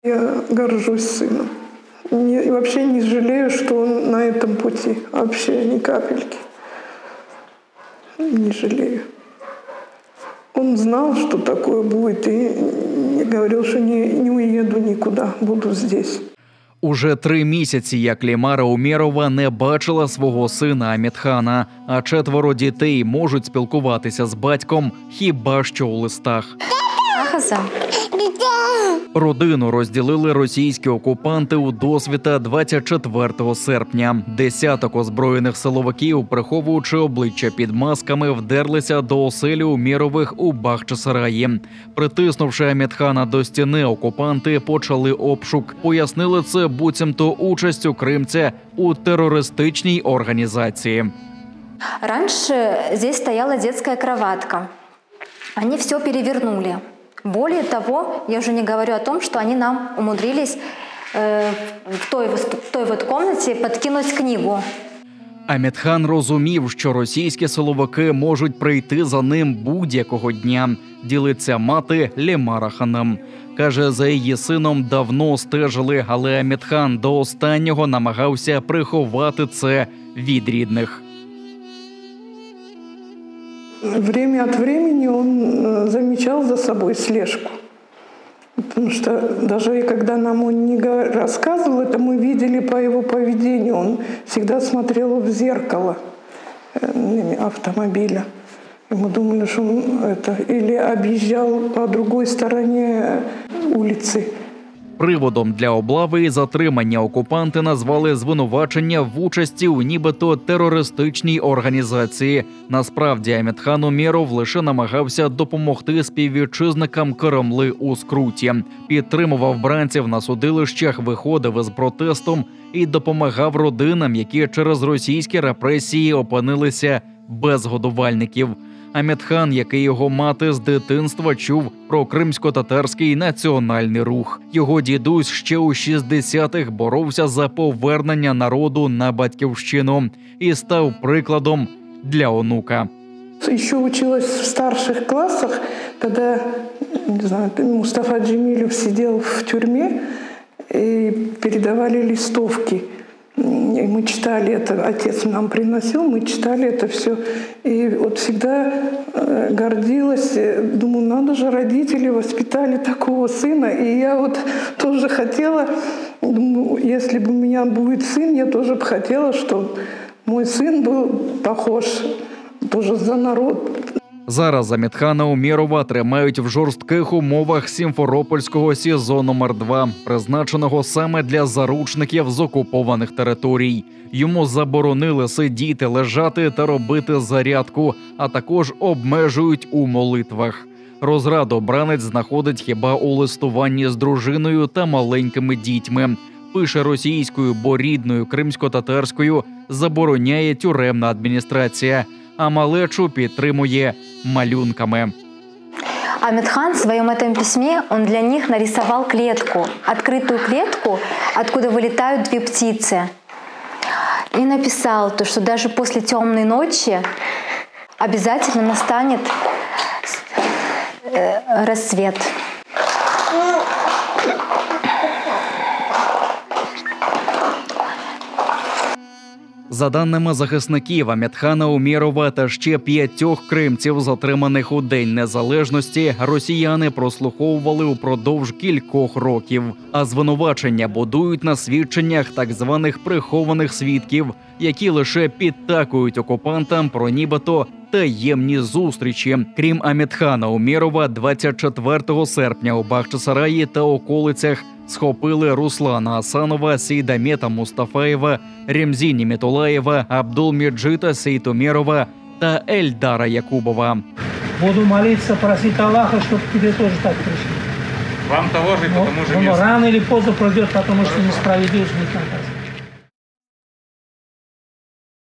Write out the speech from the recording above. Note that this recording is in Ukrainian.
Я горжусь сыном. И вообще не жалею, что он на этом пути. Вообще ни капельки. Не жалею. Он знал, что такое будет, и говорил, що не уїду нікуди, буду здесь. Уже 3 місяці, як Лімара Умєрова не бачила свого сина Амітхана, а 4 дітей можуть спілкуватися з батьком хіба що у листах. Родину розділили російські окупанти у досвіта 24 серпня. Десяток озброєних силовиків, приховуючи обличчя під масками, вдерлися до оселі Умєрових у Бахчисараї. Притиснувши Амітхана до стіни, окупанти почали обшук. Пояснили це буцімто участю кримця у терористичній організації. Раніше тут стояла дитяча кроватка. Вони все перевернули. Более того, я уже не говорю о том, что они нам умудрились в той комнате подкинуть книгу. Амітхан розумів, що російські силовики можуть прийти за ним будь-якого дня. Ділиться мати Лімара Ханам. Каже, за її сином давно стежили, але Амітхан до останнього намагався приховати це від рідних. Время от времени он замечал за собой слежку. Потому что даже когда нам он не рассказывал, это мы видели по его поведению. Он всегда смотрел в зеркало автомобиля. И мы думали, что он или объезжал по другой стороне улицы. Приводом для облави і затримання окупанти назвали звинувачення в участі у нібито терористичній організації. Насправді Амітхан Умєров лише намагався допомогти співвітчизникам Кремли у скруті. Підтримував бранців на судилищах, виходив із протестом і допомагав родинам, які через російські репресії опинилися без годувальників. Амітхан, як і його мати, з дитинства чув про кримсько-татарський національний рух. Його дідусь ще у 60-х боровся за повернення народу на батьківщину і став прикладом для онука. Еще училась в старших классах, когда, не знаю, Мустафа Джемилев сидел в тюрьме, и передавали листовки. И мы читали это, отец нам приносил, мы читали это все. И вот всегда гордилась, думаю, надо же, родители воспитали такого сына. И я вот тоже хотела, думаю, если бы у меня будет сын, я тоже бы хотела, чтобы мой сын был похож тоже за народ. Зараз Амітхана Умєрова тримають в жорстких умовах Сімферопольського СІЗО номер 2, призначеного саме для заручників з окупованих територій. Йому заборонили сидіти, лежати та робити зарядку, а також обмежують у молитвах. Розраду бранець знаходить хіба у листуванні з дружиною та маленькими дітьми. Пише російською, бо рідною кримсько-татарською забороняє тюремна адміністрація, а малечу підтримує малюнками. Амітхан в своем этом письме, он для них нарисовал клетку, открытую клетку, откуда вылетают 2 птицы. И написал, что даже после темной ночи обязательно настанет рассвет. За даними захисників, Амітхана Умєрова та ще 5 кримців, затриманих у День Незалежності, росіяни прослуховували упродовж кількох років. А звинувачення будують на свідченнях так званих прихованих свідків, які лише підтакують окупантам про нібито таємні зустрічі. Крім Амітхана Умєрова, 24 серпня у Бахчисараї та околицях схопили Руслана Асанова, Сейдамета Мустафаєва, Ремзі Німітулаєва, Абдулмеджита Сейтумєрова та Ельдара Якубова. Буду молиться, просить Аллаха, чтобы тебе тоже так пришли. Вам того же, потому что... Рано или поздно пройдет, потому что несправедливость никак.